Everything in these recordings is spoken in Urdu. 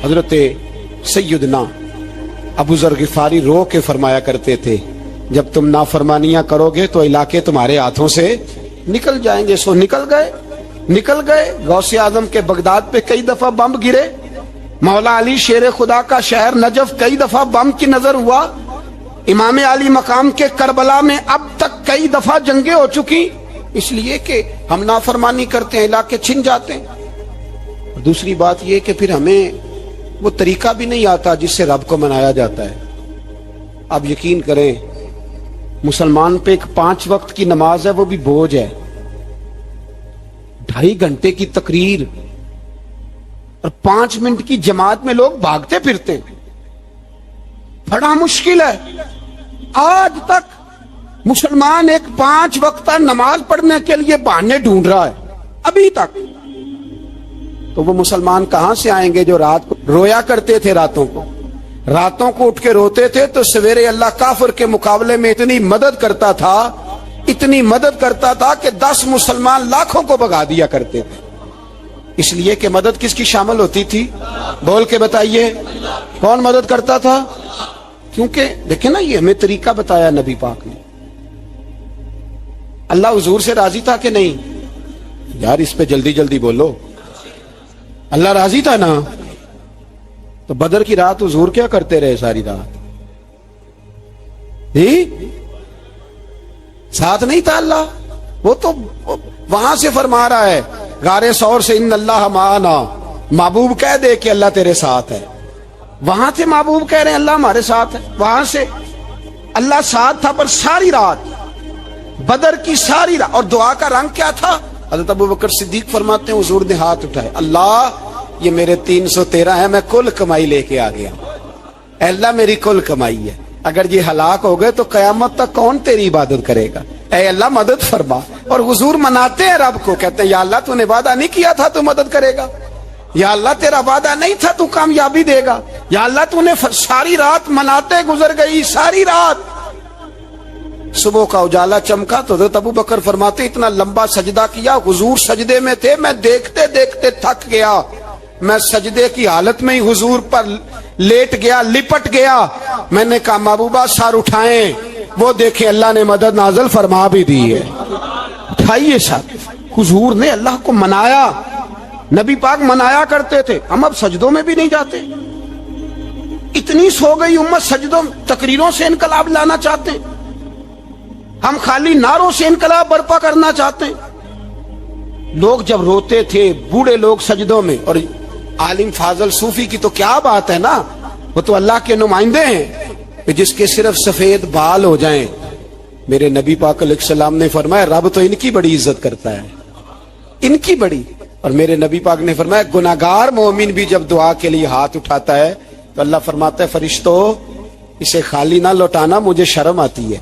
حضرت سیدنا ابو ذر غفاری رو کے فرمایا کرتے تھے جب تم نافرمانیاں کرو گے تو علاقے تمہارے ہاتھوں سے نکل جائیں گے. سو نکل گئے. غوث اعظم کے بغداد پہ کئی دفعہ بم گرے. مولا علی شیر خدا کا شہر نجف کئی دفعہ بم کی نظر ہوا. امام علی مقام کے کربلا میں اب تک کئی دفعہ جنگیں ہو چکی، اس لیے کہ ہم نافرمانی کرتے ہیں، علاقے چھن جاتے ہیں. دوسری بات یہ کہ پھر ہمیں وہ طریقہ بھی نہیں آتا جس سے رب کو منایا جاتا ہے. آپ یقین کریں مسلمان پہ ایک 5 وقت کی نماز ہے، وہ بھی بوجھ ہے. 2.5 گھنٹے کی تقریر اور 5 منٹ کی جماعت میں لوگ بھاگتے پھرتے ہیں. بڑا مشکل ہے. آج تک مسلمان ایک 5 وقت نماز پڑھنے کے لیے بہانے ڈھونڈ رہا ہے ابھی تک. تو وہ مسلمان کہاں سے آئیں گے جو رات کو رویا کرتے تھے، راتوں کو اٹھ کے روتے تھے تو سویرے اللہ کافر کے مقابلے میں اتنی مدد کرتا تھا کہ 10 مسلمان لاکھوں کو بھگا دیا کرتے تھے. اس لیے کہ مدد کس کی شامل ہوتی تھی؟ بول کے بتائیے کون مدد کرتا تھا؟ کیونکہ دیکھیں نا، یہ ہمیں طریقہ بتایا نبی پاک نے. اللہ حضور سے راضی تھا کہ نہیں؟ یار اس پہ جلدی بولو. اللہ راضی تھا نا؟ تو بدر کی رات حضور کیا کرتے رہے ساری رات؟ ساتھ نہیں تھا اللہ؟ وہ تو وہاں سے فرما رہا ہے غار ثور سے، ان اللہ معنا. محبوب کہہ دے کہ اللہ تیرے ساتھ ہے. وہاں سے محبوب کہہ رہے ہیں اللہ ہمارے ساتھ ہے. وہاں سے اللہ ساتھ تھا، پر ساری رات بدر کی ساری رات. اور دعا کا رنگ کیا تھا؟ حضرت ابو بکر صدیق فرماتے ہیں حضور نے ہاتھ اٹھائے، اللہ یہ میرے 313 ہے، میں کل کمائی لے کے آ گیا. اے اللہ میری کل کمائی ہے، اگر یہ ہلاک ہو گئے تو قیامت تک کون تیری عبادت کرے گا؟ اے اللہ مدد فرما. اور حضور مناتے ہیں رب کو، کہتے ہیں یا اللہ تو نے وعدہ نہیں کیا تھا تو مدد کرے گا، یا اللہ تیرا وعدہ نہیں تھا تو کامیابی دے گا، یا اللہ تو نے ساری رات مناتے گزر گئی، ساری رات. صبح کا اجالا چمکا تو حضرت ابو بکر فرماتے اتنا لمبا سجدہ کیا، حضور سجدے میں تھے، میں دیکھتے دیکھتے تھک گیا. میں سجدے کی حالت میں ہی حضور پر لیٹ گیا، لپٹ گیا. میں نے کہا محبوبہ سر اٹھائیں. وہ دیکھیں اللہ نے مدد نازل فرما بھی دی ہے. اٹھائیے سر. حضور نے اللہ کو منایا. نبی پاک منایا کرتے تھے. ہم اب سجدوں میں بھی نہیں جاتے. اتنی سو گئی امت سجدوں، تقریروں سے انقلاب لانا چاہتے ہیں. ہم خالی نعروں سے انقلاب برپا کرنا چاہتے ہیں. لوگ جب روتے تھے بوڑھے لوگ سجدوں میں، اور عالم فاضل صوفی کی تو کیا بات ہے نا، وہ تو اللہ کے نمائندے ہیں جس کے صرف سفید بال ہو جائیں. میرے نبی پاک علیہ السلام نے فرمایا رب تو ان کی بڑی عزت کرتا ہے، ان کی بڑی. اور میرے نبی پاک نے فرمایا گناہگار مومن بھی جب دعا کے لیے ہاتھ اٹھاتا ہے تو اللہ فرماتا ہے فرشتوں اسے خالی نہ لوٹانا، مجھے شرم آتی ہے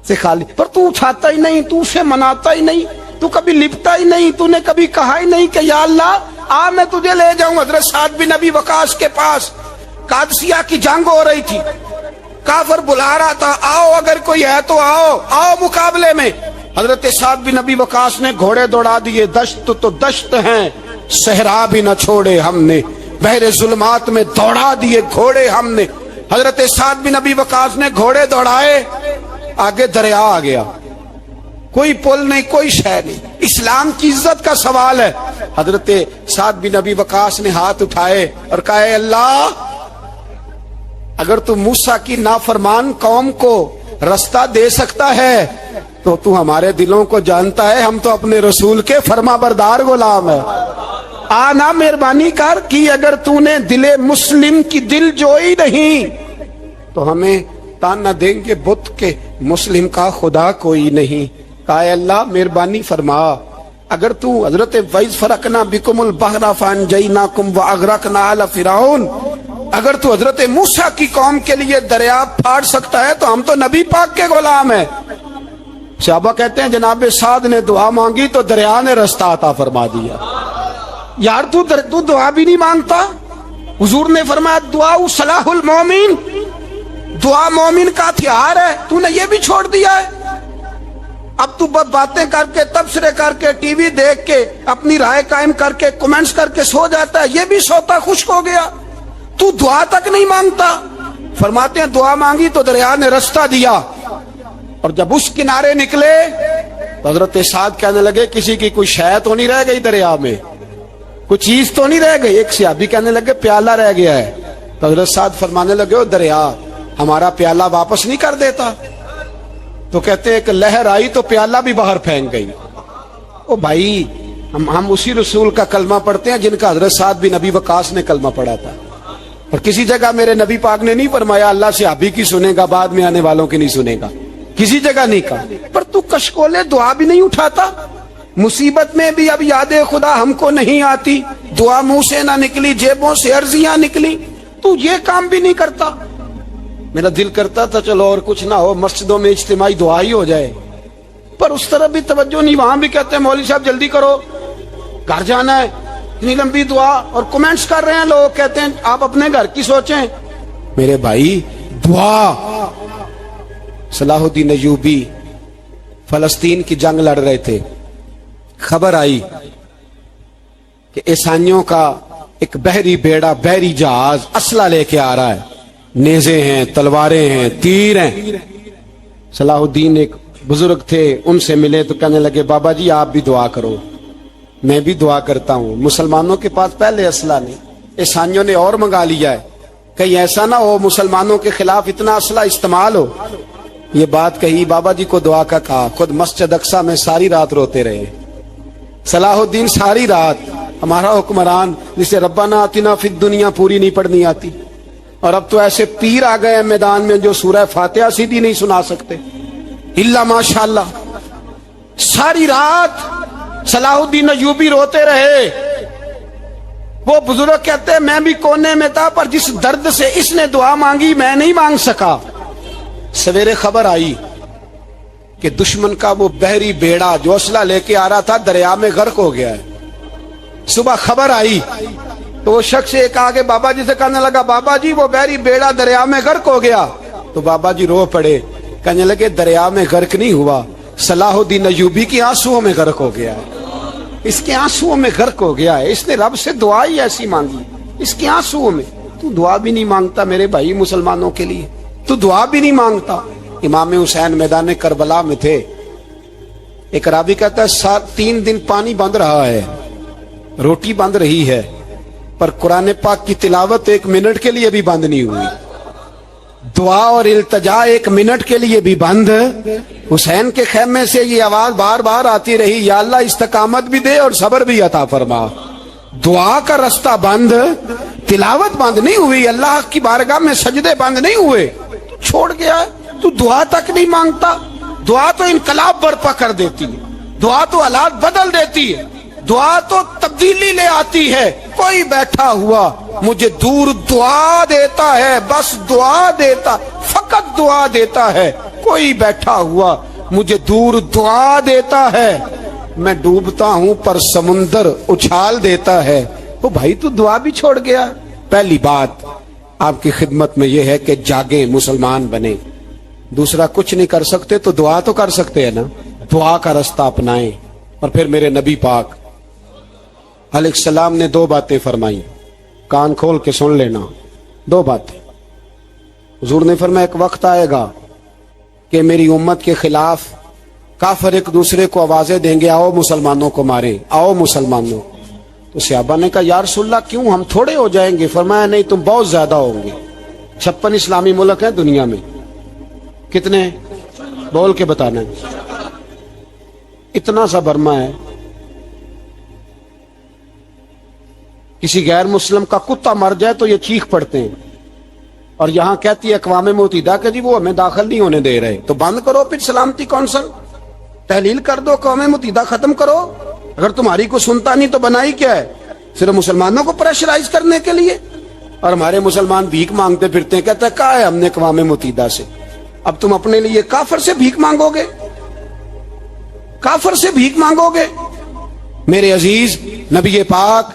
سے خالی. پر تو اٹھاتا ہی نہیں، تو اسے مناتا ہی نہیں، تو کبھی لپٹا ہی نہیں، تو نے کبھی کہا ہی نہیں کہ یا اللہ آ میں تجھے لے جاؤں. حضرت سعد بن ابی وقاص کے پاس قادسیہ کی جنگ ہو رہی تھی، کافر بلا رہا تھا آؤ اگر کوئی ہے تو آؤ مقابلے میں. حضرت سعد بن ابی وقاص نے گھوڑے دوڑا دیے. دشت تو دشت ہیں صحرا بھی نہ چھوڑے ہم نے، بحر ظلمات میں دوڑا دیے گھوڑے ہم نے. حضرت سعد بن ابی وقاص نے گھوڑے دوڑائے، آگے دریا آ گیا، کوئی پل نہیں، کوئی شے نہیں. اسلام کی عزت کا سوال ہے. حضرت سعد بن ابی وقاص نے ہاتھ اٹھائے اور کہا اے اللہ اگر تو موسیٰ کی نافرمان قوم کو رستہ دے سکتا ہے تو تو ہمارے دلوں کو جانتا ہے، ہم تو اپنے رسول کے فرما بردار غلام ہیں. آنا مہربانی کر کی اگر تو نے دل مسلم کی دل جوئی نہیں تو ہمیں تانا دیں گے بت کے مسلم کا خدا کوئی نہیں. کہا اے اللہ مہربانی فرما اگر تو حضرت وَإِذْ فَرَقْنَا بِكُمُ الْبَحْرَ فَأَنْجَيْنَاكُمْ وَأَغْرَقْنَا آلَ فِرْعَوْنَ، اگر تو حضرت موسیٰ کی قوم کے لیے دریا پھاڑ سکتا ہے تو ہم تو نبی پاک کے غلام ہیں. صحابہ کہتے ہیں جناب سعد نے دعا مانگی تو دریا نے رستہ عطا فرما دیا. یار تو دعا بھی نہیں مانگتا. حضور نے فرمایا دعا صلاح المومن، دعا مومن کا ہتھیار ہے، تو نے یہ بھی چھوڑ دیا ہے. اب تو باتیں کر کے تبصرے کر کے ٹی وی دیکھ کے اپنی رائے قائم کر کے کمنٹس کر کے سو جاتا ہے، یہ بھی سوتا خشک ہو گیا. تو دعا تک نہیں مانگتا؟ فرماتے ہیں دعا مانگی تو دریا نے رستہ دیا، اور جب اس کنارے نکلے تو حضرت سعد کہنے لگے کسی کی کوئی شے تو نہیں رہ گئی دریا میں، کوئی چیز تو نہیں رہ گئی؟ ایک صحابی کہنے لگے پیالہ رہ گیا ہے، تو حضرت سعد فرمانے لگے او دریا ہمارا پیالہ واپس نہیں کر دیتا؟ تو کہتے ہیں ایک لہر آئی تو پیالہ بھی باہر پھینک گئی۔ او بھائی ہم اسی رسول کا کلمہ پڑھتے ہیں جن کا حضرت سعد بن ابی وقاص نے کلمہ پڑھا تھا، اور کسی جگہ میرے نبی پاک نے نہیں فرمایا اللہ صحابی کی سنے گا بعد میں آنے والوں کی نہیں سنے گا، کسی جگہ نہیں کہا۔ پر تو کشکولے دعا بھی نہیں اٹھاتا، مصیبت میں بھی اب یاد خدا ہم کو نہیں آتی، دعا منہ سے نہ نکلی، جیبوں سے عرضیاں نکلی، تو یہ کام بھی نہیں کرتا۔ میرا دل کرتا تھا چلو اور کچھ نہ ہو مسجدوں میں اجتماعی دعا ہی ہو جائے، پر اس طرح بھی توجہ نہیں، وہاں بھی کہتے ہیں مولوی صاحب جلدی کرو گھر جانا ہے، اتنی لمبی دعا، اور کمنٹس کر رہے ہیں لوگ، کہتے ہیں آپ اپنے گھر کی سوچیں۔ میرے بھائی دعا، صلاح الدین ایوبی فلسطین کی جنگ لڑ رہے تھے، خبر آئی کہ عیسائیوں کا ایک بحری بیڑا، بحری جہاز اسلحہ لے کے آ رہا ہے، نیزے ہیں، تلواریں ہیں، تیر ہیں۔ صلاح الدین ایک بزرگ تھے، ان سے ملے تو کہنے لگے بابا جی آپ بھی دعا کرو۔ میں بھی دعا کرتا ہوں، مسلمانوں کے پاس پہلے اسلحہ نہیں، عیسائیوں نے اور منگا لیا ہے، کہیں ایسا نہ ہو مسلمانوں کے خلاف اتنا اسلحہ استعمال ہو۔ یہ بات کہی، بابا جی کو دعا کا کہا، خود مسجد اقصی میں ساری رات روتے رہے صلاح الدین، ساری رات۔ ہمارا حکمران جسے ربنا آتنا فی الدنیا پوری نہیں پڑھنی آتی، اور اب تو ایسے پیر آ گئے ہیں میدان میں جو سورہ فاتحہ سیدھی نہیں سنا سکتے الا ماشاءاللہ۔ ساری رات صلاح الدین ایوبی روتے رہے۔ وہ بزرگ کہتے ہیں میں بھی کونے میں تھا، پر جس درد سے اس نے دعا مانگی میں نہیں مانگ سکا۔ سویرے خبر آئی کہ دشمن کا وہ بحری بیڑا جو اسلحہ لے کے آ رہا تھا دریا میں غرق ہو گیا ہے۔ صبح خبر آئی تو وہ شخص ایک آگے بابا جی سے کہنے لگا بابا جی وہ بحری بیڑا دریا میں غرق ہو گیا، تو بابا جی رو پڑے، کہنے لگے دریا میں غرق نہیں ہوا، صلاح الدین ایوبی کی آنسوؤں میں غرق ہو گیا ہے، اس کے آنسوؤں میں غرق ہو گیا ہے، اس نے رب سے دعا ہی ایسی مانگی اس کے آنسوؤں میں۔ تو دعا بھی نہیں مانگتا میرے بھائی مسلمانوں کے لیے، تو دعا بھی نہیں مانگتا۔ امام حسین میدان کربلا میں تھے، ایک راوی کہتا ہے 3 دن پانی بند رہا ہے، روٹی بند رہی ہے، پر قرآن پاک کی تلاوت 1 منٹ کے لیے بھی بند نہیں ہوئی، دعا اور التجا 1 منٹ کے لیے بھی بند۔ حسین کے خیمے سے یہ آواز بار بار آتی رہی، یا اللہ استقامت بھی دے اور صبر بھی عطا فرما۔ دعا کا رستہ بند، تلاوت بند نہیں ہوئی، اللہ کی بارگاہ میں سجدے بند نہیں ہوئے، چھوڑ گیا۔ تو دعا تک نہیں مانگتا؟ دعا تو انقلاب برپا کر دیتی ہے، دعا تو حالات بدل دیتی ہے، دعا تو تبدیلی لے آتی ہے۔ کوئی بیٹھا ہوا مجھے دور دعا دیتا ہے، بس دعا دیتا، فقط دعا دیتا ہے۔ کوئی بیٹھا ہوا مجھے دور دعا دیتا ہے، میں ڈوبتا ہوں پر سمندر اچھال دیتا ہے۔ وہ بھائی تو دعا بھی چھوڑ گیا۔ پہلی بات آپ کی خدمت میں یہ ہے کہ جاگیں، مسلمان بنیں۔ دوسرا کچھ نہیں کر سکتے تو دعا تو کر سکتے ہیں نا، دعا کا رستہ اپنائیں۔ اور پھر میرے نبی پاک علیہ السلام نے 2 باتیں فرمائی، کان کھول کے سن لینا، 2 باتیں۔ حضور نے فرمایا ایک وقت آئے گا کہ میری امت کے خلاف کافر ایک دوسرے کو آوازیں دیں گے، آؤ مسلمانوں کو ماریں، آؤ مسلمانوں۔ تو صحابہ نے کہا یا رسول اللہ کیوں، ہم تھوڑے ہو جائیں گے؟ فرمایا نہیں، تم بہت زیادہ ہوں گے۔ 56 اسلامی ملک ہیں دنیا میں، کتنے بول کے بتانا ہے؟ اتنا سا برما ہے، کسی غیر مسلم کا کتا مر جائے تو یہ چیخ پڑتے ہیں، اور یہاں کہتی ہے اقوام متحدہ کہ جی وہ ہمیں داخل نہیں ہونے دے رہے، تو بند کرو پھر سلامتی کونسل، تحلیل کر دو، اقوام متحدہ ختم کرو۔ اگر تمہاری کو سنتا نہیں تو بنائی کیا ہے؟ صرف مسلمانوں کو پریشرائز کرنے کے لیے۔ اور ہمارے مسلمان بھیک مانگتے پھرتے ہیں، کہتا ہے کہا ہے ہم نے اقوام متحدہ سے۔ اب تم اپنے لیے کافر سے بھیک مانگو گے؟ کافر سے بھیک مانگو گے؟ میرے عزیز نبی پاک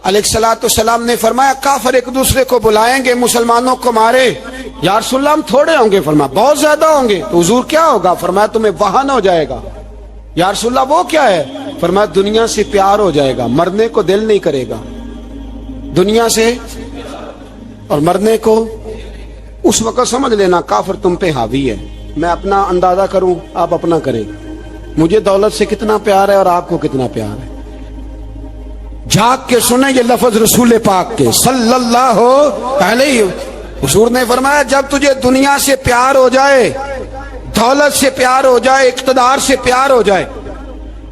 علیہ الصلوۃ والسلام نے فرمایا کافر ایک دوسرے کو بلائیں گے مسلمانوں کو مارے۔ یا رسول اللہ ہم تھوڑے ہوں گے؟ فرمایا بہت زیادہ ہوں گے۔ تو حضور کیا ہوگا؟ فرمایا تمہیں وہن ہو جائے گا۔ یا رسول اللہ وہ کیا ہے؟ فرمایا دنیا سے پیار ہو جائے گا، مرنے کو دل نہیں کرے گا، دنیا سے اور مرنے کو اس وقت سمجھ لینا کافر تم پہ حاوی ہے. میں اپنا اندازہ کروں، آپ اپنا کریں. مجھے دولت سے کتنا پیار ہے اور آپ کو کتنا پیار ہے. جھاگ کے سنیں یہ لفظ رسول پاک کے صلی اللہ علیہ. حضور نے فرمایا جب تجھے دنیا سے پیار ہو جائے، دولت سے پیار ہو جائے، اقتدار سے پیار ہو جائے،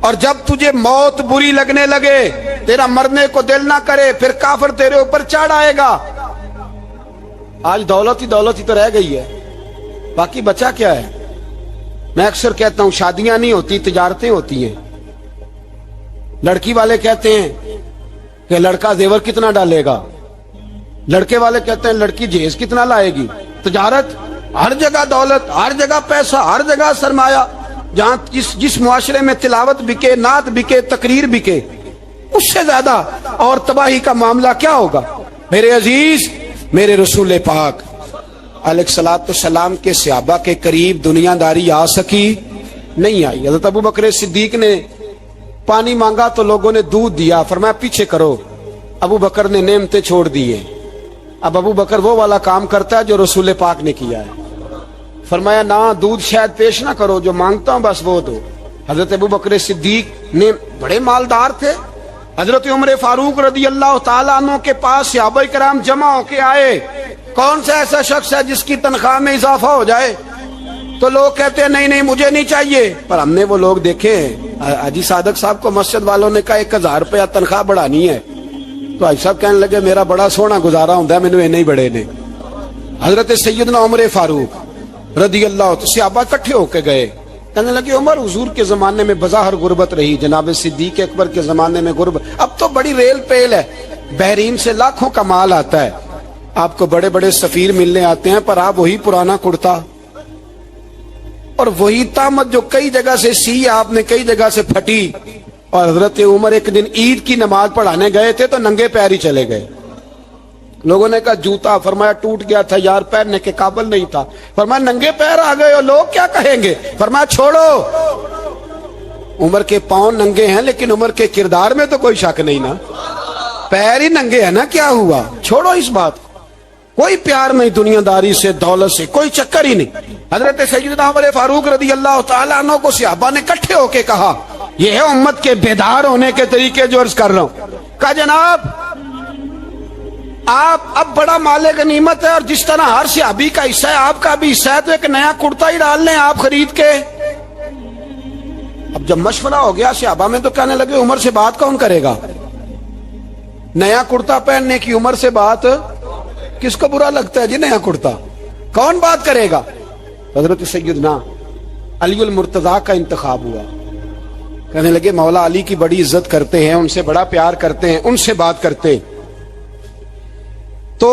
اور جب تجھے موت بری لگنے لگے، تیرا مرنے کو دل نہ کرے، پھر کافر تیرے اوپر چڑھ آئے گا. آج دولت ہی تو رہ گئی ہے، باقی بچا کیا ہے؟ میں اکثر کہتا ہوں شادیاں نہیں ہوتی، تجارتیں ہوتی ہیں. لڑکی والے کہتے ہیں کہ لڑکا زیور کتنا ڈالے گا، لڑکے والے کہتے ہیں لڑکی جہیز کتنا لائے گی. تجارت، ہر جگہ دولت، ہر جگہ پیسہ، ہر جگہ سرمایہ. جہاں جس معاشرے میں تلاوت بکے، نعت بکے، تقریر بکے، اس سے زیادہ اور تباہی کا معاملہ کیا ہوگا؟ میرے عزیز، میرے رسول پاک علیہ الصلوۃ والسلام کے صحابہ کے قریب دنیا داری آ سکی؟ نہیں آئی. حضرت ابو بکر صدیق نے پانی مانگا تو لوگوں نے دودھ دیا، فرمایا پیچھے کرو. ابو بکر نے نعمتیں چھوڑ دیے. اب ابو بکر وہ والا کام کرتا ہے جو رسول پاک نے کیا ہے. فرمایا نہ دودھ شاید پیش نہ کرو، جو مانگتا ہوں بس وہ دو. حضرت ابو بکر صدیق نے بڑے مالدار تھے. حضرت عمر فاروق رضی اللہ تعالیٰ عنہ کے پاس صحابہ کرام جمع ہو کے آئے. کون سا ایسا شخص ہے جس کی تنخواہ میں اضافہ ہو جائے؟ تو لوگ کہتے ہیں نہیں مجھے نہیں چاہیے. پر ہم نے وہ لوگ دیکھے، حاجی صادق صاحب کو مسجد والوں نے کہا 1000 روپیہ تنخواہ بڑھانی ہے، تو حاجی صاحب کہنے لگے میرا بڑا سونا گزارا ہوتا ہے، مینوں نہیں بڑے نے. حضرت سیدنا عمر فاروق رضی اللہ عنہ صحابہ اکٹھے ہو کے گئے. کہنے لگے عمر حضور کے زمانے میں بظاہر غربت رہی، جناب صدیق اکبر کے زمانے میں غربت، اب تو بڑی ریل پیل ہے، بحرین سے لاکھوں کا مال آتا ہے، آپ کو بڑے بڑے سفیر ملنے آتے ہیں، پر آپ وہی پرانا کرتا اور وہی طامت جو کئی جگہ سے سی آپ نے کئی جگہ سے پھٹی. اور حضرت عمر ایک دن عید کی نماز پڑھانے گئے تھے تو ننگے پیر ہی چلے گئے. لوگوں نے کہا جوتا، فرمایا ٹوٹ گیا تھا یار، پہننے کے قابل نہیں تھا. فرمایا ننگے پیر آ گئے ہو، لوگ کیا کہیں گے؟ فرمایا چھوڑو، عمر کے پاؤں ننگے ہیں لیکن عمر کے کردار میں تو کوئی شک نہیں نا، پیر ہی ننگے ہیں نا، کیا ہوا؟ چھوڑو اس بات کو. کوئی پیار نہیں دنیا داری سے، دولت سے، کوئی چکر ہی نہیں. حضرت سیدنا عمر فاروق رضی اللہ تعالیٰ عنہ کو صحابہ نے اکٹھے ہو کے کہا، یہ ہے امت کے بیدار ہونے کے طریقے جو عرض کر رہا ہوں. کہا جناب آپ اب بڑا مال غنیمت ہے، اور جس طرح ہر صحابی کا حصہ ہے آپ کا بھی حصہ ہے، تو ایک نیا کرتا ہی ڈال لیں آپ خرید کے. اب جب مشورہ ہو گیا صحابہ میں تو کہنے لگے عمر سے بات کون کرے گا؟ نیا کرتا پہننے کی عمر سے بات کس کو برا لگتا ہے جی؟ نیا کرتا کون بات کرے گا؟ حضرت سیدنا علی المرتضیٰ کا انتخاب ہوا. کہنے لگے مولا علی کی بڑی عزت کرتے ہیں، ان سے بڑا پیار کرتے ہیں، ان سے بات کرتے. تو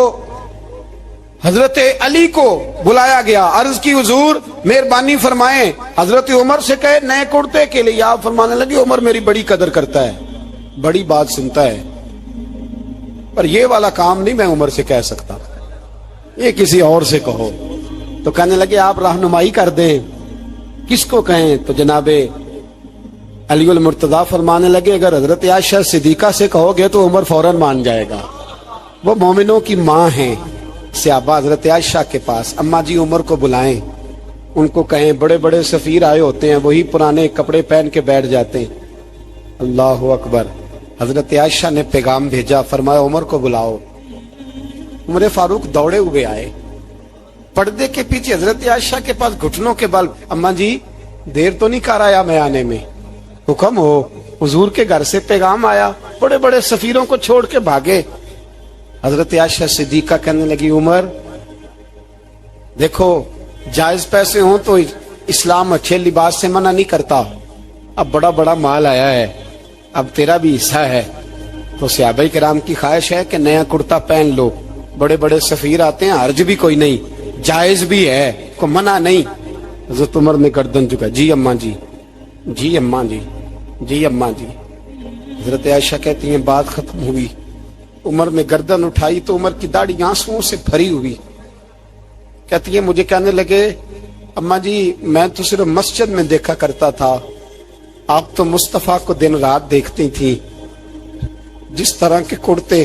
حضرت علی کو بلایا گیا، عرض کی حضور مہربانی فرمائیں. حضرت عمر سے کہے نئے کرتے کے لیے، آپ فرمانے لگے عمر میری بڑی قدر کرتا ہے، بڑی بات سنتا ہے، پر یہ والا کام نہیں میں عمر سے کہہ سکتا، یہ کسی اور سے کہو. تو کہنے لگے آپ رہنمائی کر دیں، کس کو کہیں؟ تو جناب علی المرتضیٰ فرمانے لگے اگر حضرت عائشہ صدیقہ سے کہو گے تو عمر فوراً مان جائے گا، وہ مومنوں کی ماں ہیں. صحابہ حضرت عائشہ کے پاس، اماں جی عمر کو بلائیں، ان کو کہیں بڑے بڑے سفیر آئے ہوتے ہیں، وہی پرانے کپڑے پہن کے بیٹھ جاتے ہیں. اللہ اکبر. حضرت عائشہ نے پیغام بھیجا، فرمایا عمر کو بلاؤ. عمر فاروق دوڑے ہوئے آئے، پردے کے پیچھے حضرت عائشہ کے پاس گھٹنوں کے بل، اماں جی دیر تو نہیں کر آیا میں آنے میں؟ حکم ہو. حضور کے گھر سے پیغام آیا، بڑے بڑے سفیروں کو چھوڑ کے بھاگے. حضرت عائشہ صدیقہ کہنے لگی عمر دیکھو جائز پیسے ہوں تو اسلام اچھے لباس سے منع نہیں کرتا، اب بڑا بڑا مال آیا ہے، اب تیرا بھی حصہ ہے، تو صحابہ کرام کی خواہش ہے کہ نیا کرتا پہن لو، بڑے بڑے سفیر آتے ہیں، حرج بھی کوئی نہیں، جائز بھی ہے، کو منع نہیں. حضرت عمر نے گردن جھکا، جی اماں جی، جی اماں جی، جی اماں جی. حضرت عائشہ کہتی ہیں بات ختم ہوئی، عمر نے گردن اٹھائی تو عمر کی داڑھی آنسوؤں سے بھری ہوئی. کہتی ہے مجھے کہنے لگے اماں جی میں تو صرف مسجد میں دیکھا کرتا تھا، آپ تو مصطفیٰ کو دن رات دیکھتی تھی، جس طرح کے کرتے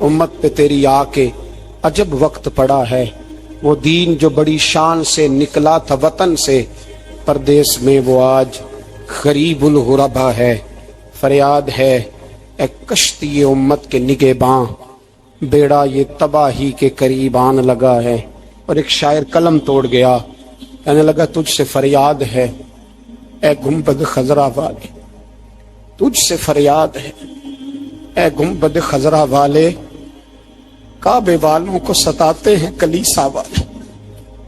امت پہ تیری آکے عجب وقت پڑا ہے، وہ دین جو بڑی شان سے نکلا تھا وطن سے، پردیس میں وہ آج غریب الغربا ہے۔ فریاد ہے اے کشتی امت کے نگہباں، بیڑا یہ تباہی کے قریب آن لگا ہے۔ اور ایک شاعر قلم توڑ گیا، کہنے لگا تجھ سے فریاد ہے اے گنبد خضرا والے، تجھ سے فریاد ہے اے گنبد خضرا والے، کعبے والوں کو ستاتے ہیں کلیسا والے۔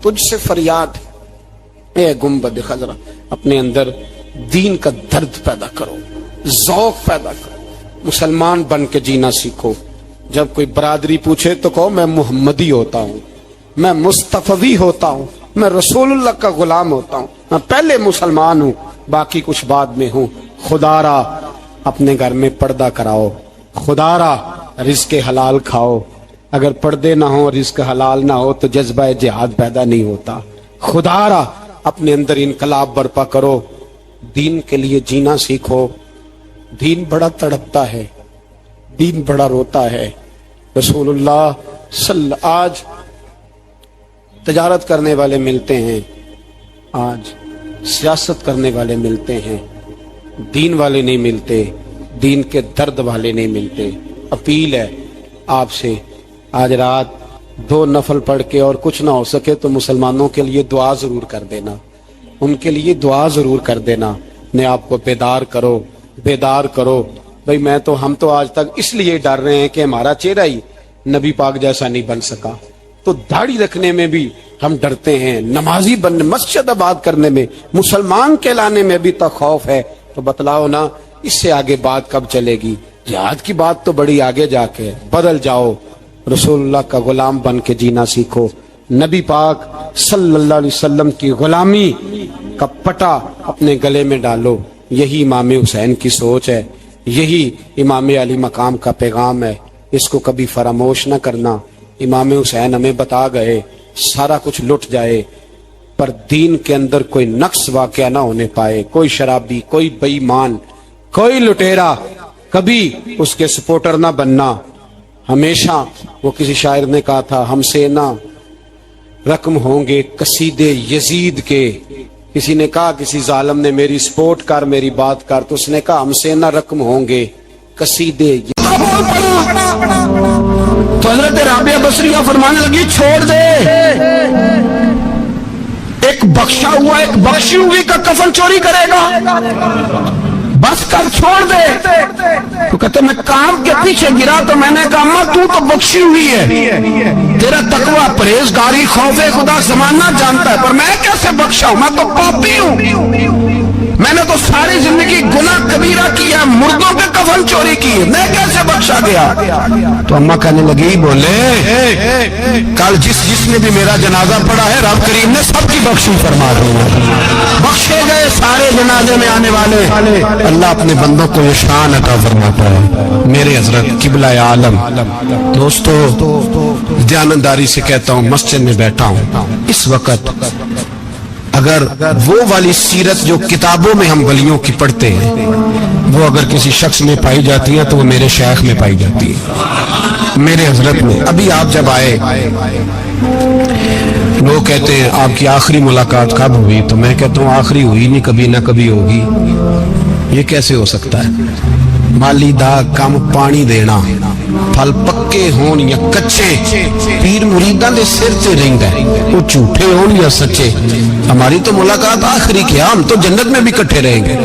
تجھ سے فریاد ہے اے گنبد خضرا، اپنے اندر دین کا درد پیدا کرو، ذوق پیدا کرو، مسلمان بن کے جینا سیکھو۔ جب کوئی برادری پوچھے تو کہو میں محمدی ہوتا ہوں، میں مصطفی ہوتا ہوں، میں رسول اللہ کا غلام ہوتا ہوں، میں پہلے مسلمان ہوں، باقی کچھ بعد میں ہوں۔ خدا را اپنے گھر میں پردہ کراؤ، خدا را رزق حلال کھاؤ، اگر پردے نہ ہو رزق حلال نہ ہو تو جذبہ جہاد پیدا نہیں ہوتا۔ خدا را اپنے اندر انقلاب برپا کرو، دین کے لیے جینا سیکھو۔ دین بڑا تڑپتا ہے، دین بڑا روتا ہے۔ رسول اللہ آج تجارت کرنے والے ملتے ہیں، آج سیاست کرنے والے ملتے ہیں، دین والے نہیں ملتے، دین کے درد والے نہیں ملتے۔ اپیل ہے آپ سے، آج رات 2 نفل پڑھ کے اور کچھ نہ ہو سکے تو مسلمانوں کے لیے دعا ضرور کر دینا، ان کے لیے دعا ضرور کر دینا۔ اپنے آپ کو بیدار کرو، بیدار کرو۔ بھئی ہم تو آج تک اس لیے ڈر رہے ہیں کہ ہمارا چہرہ ہی نبی پاک جیسا نہیں بن سکا، تو داڑھی رکھنے میں بھی ہم ڈرتے ہیں، نمازی بننے، مسجد آباد کرنے میں، مسلمان کہلانے میں بھی تک خوف ہے۔ تو بتلاؤ نا اس سے آگے بات کب چلے گی؟ جہاد کی بات تو بڑی آگے جا کے، بدل جاؤ، رسول اللہ کا غلام بن کے جینا سیکھو، نبی پاک صلی اللہ علیہ وسلم کی غلامی کا پٹا اپنے گلے میں ڈالو۔ یہی امام حسین کی سوچ ہے، یہی امام علی مقام کا پیغام ہے، اس کو کبھی فراموش نہ کرنا۔ امام حسین ہمیں بتا گئے سارا کچھ لٹ جائے پر دین کے اندر کوئی نقص واقعہ نہ ہونے پائے، کوئی شرابی، کوئی بے ایمان، کوئی لٹیرا کبھی اس کے سپورٹر نہ بننا۔ ہمیشہ وہ کسی شاعر نے کہا تھا ہم سے نہ رقم ہوں گے قصیدے یزید کے، کسی نے کہا کسی ظالم نے میری سپورٹ کر، میری بات کر، تو اس نے کہا ہم سے نہ رقم ہوں گے قصیدے۔ تو حضرت رابعہ بصریہ فرمانے لگی چھوڑ دے، ایک بخشا ہوا ایک بخشی ہوئی کا کفن چوری کرے گا، بس کر، چھوڑ دے۔ تو کہتے میں کام کے پیچھے گرا تو میں نے کہا اماں تو بخشی ہوئی ہے، تیرا تقوی پرہیزگاری خوف خدا زمانہ جانتا ہے، پر میں کیسے بخشا ہوں؟ میں تو پاپی ہوں، میں نے تو ساری زندگی گناہ کبیرہ کیا، مردوں کے کفن چوری کی، میں کیسے بخشا گیا؟ تو اماں کہنے لگی بولے کل جس نے بھی میرا جنازہ پڑھا ہے رب کریم نے سب کی بخشی فرما دی، بخشے گئے سارے جنازے میں آنے والے۔ اللہ اپنے بندوں کو یہ شان عطا فرماتا ہے۔ میرے حضرت قبلہ عالم دوستو، دیانتداری سے کہتا ہوں، مسجد میں بیٹھا ہوں اس وقت، اگر وہ والی سیرت جو کتابوں میں ہم ولیوں کی پڑھتے ہیں وہ اگر کسی شخص میں پائی جاتی ہیں تو وہ میرے شیخ میں پائی جاتی ہے، میرے حضرت میں۔ ابھی آپ جب آئے لوگ کہتے ہیں آپ کی آخری ملاقات کب ہوئی، تو میں کہتا ہوں آخری ہوئی نہیں، کبھی نہ کبھی ہوگی۔ یہ کیسے ہو سکتا ہے؟ مالی دا کم پانی دینا، پھل پکے ہون یا کچے، پیر مریداں دے سر تے رہندا ہے، وہ جھوٹے ہون یا سچے۔ ہماری تو ملاقات آخری کی، ہم تو جنت میں بھی کٹھے رہیں گے،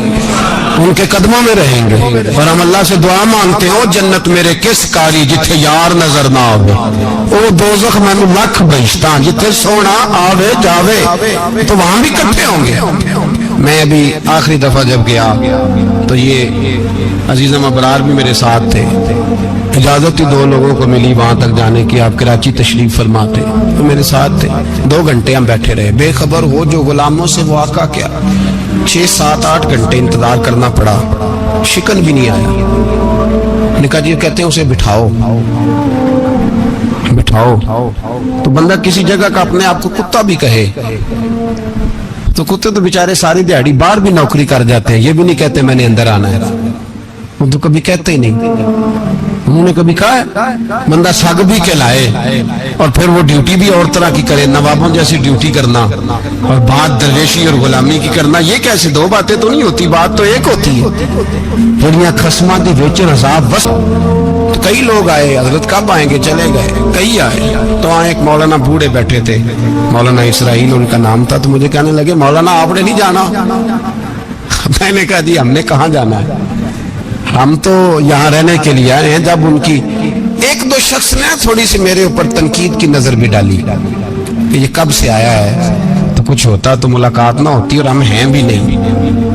ان کے قدموں میں رہیں گے، اور ہم اللہ سے دعا مانگتے ہیں جنت میرے کس کاری جتھے یار نظر نہ آوے، او دوزخ میں لکھ بہشتاں جتھے سونا آوے جاوے، تو وہاں بھی کٹھے ہوں گے۔ میں ابھی آخری دفعہ جب گیا تو یہ عزیزم ابرار بھی میرے ساتھ تھے، اجازت ہی 2 لوگوں کو ملی وہاں تک جانے کی، آپ کراچی تشریف فرما تھے، تو میرے ساتھ تھے۔ 2 گھنٹے ہم بیٹھے رہے، بے خبر ہو جو غلاموں سے وہ آقا کیا 6 7 8 گھنٹے انتظار کرنا پڑا، شکن بھی نہیں آیا۔ نے کہا جی کہتے ہیں اسے بٹھاؤ بٹھاؤ، تو بندہ کسی جگہ کا اپنے آپ کو کتا بھی کہے تو کتے تو بیچارے ساری دیہڑی باہر بھی نوکری کر جاتے ہیں، یہ بھی نہیں کہتے میں نے اندر آنا ہے، وہ تو کبھی کہتے ہی نہیں۔ انہوں نے کبھی کہا ہے بندہ سگ بھی کہلائے اور پھر وہ ڈیوٹی بھی اور طرح کی کرے، نوابوں جیسی ڈیوٹی کرنا اور بات درویشی اور غلامی کی کرنا، یہ کیسے؟ دو باتیں تو نہیں ہوتی، بات تو ایک ہوتی ہے۔ بڑیاں خصماں دی وچ عذاب بس۔ تو کئی لوگ آئے، حضرت کب آئیں گے؟ چلے گئے، کئی آئے۔ تو وہاں ایک مولانا بوڑھے بیٹھے تھے، مولانا اسرائیل ان کا نام تھا، تو مجھے کہنے لگے مولانا آپ نے نہیں جانا؟ میں نے کہا جی ہم نے کہاں جانا ہے، ہم تو یہاں رہنے کے لیے آئے ہیں۔ جب ان کی ایک دو شخص نے تھوڑی سی میرے اوپر تنقید کی نظر بھی ڈالی کہ یہ کب سے آیا ہے، تو کچھ ہوتا تو ملاقات نہ ہوتی، اور ہم ہیں بھی نہیں،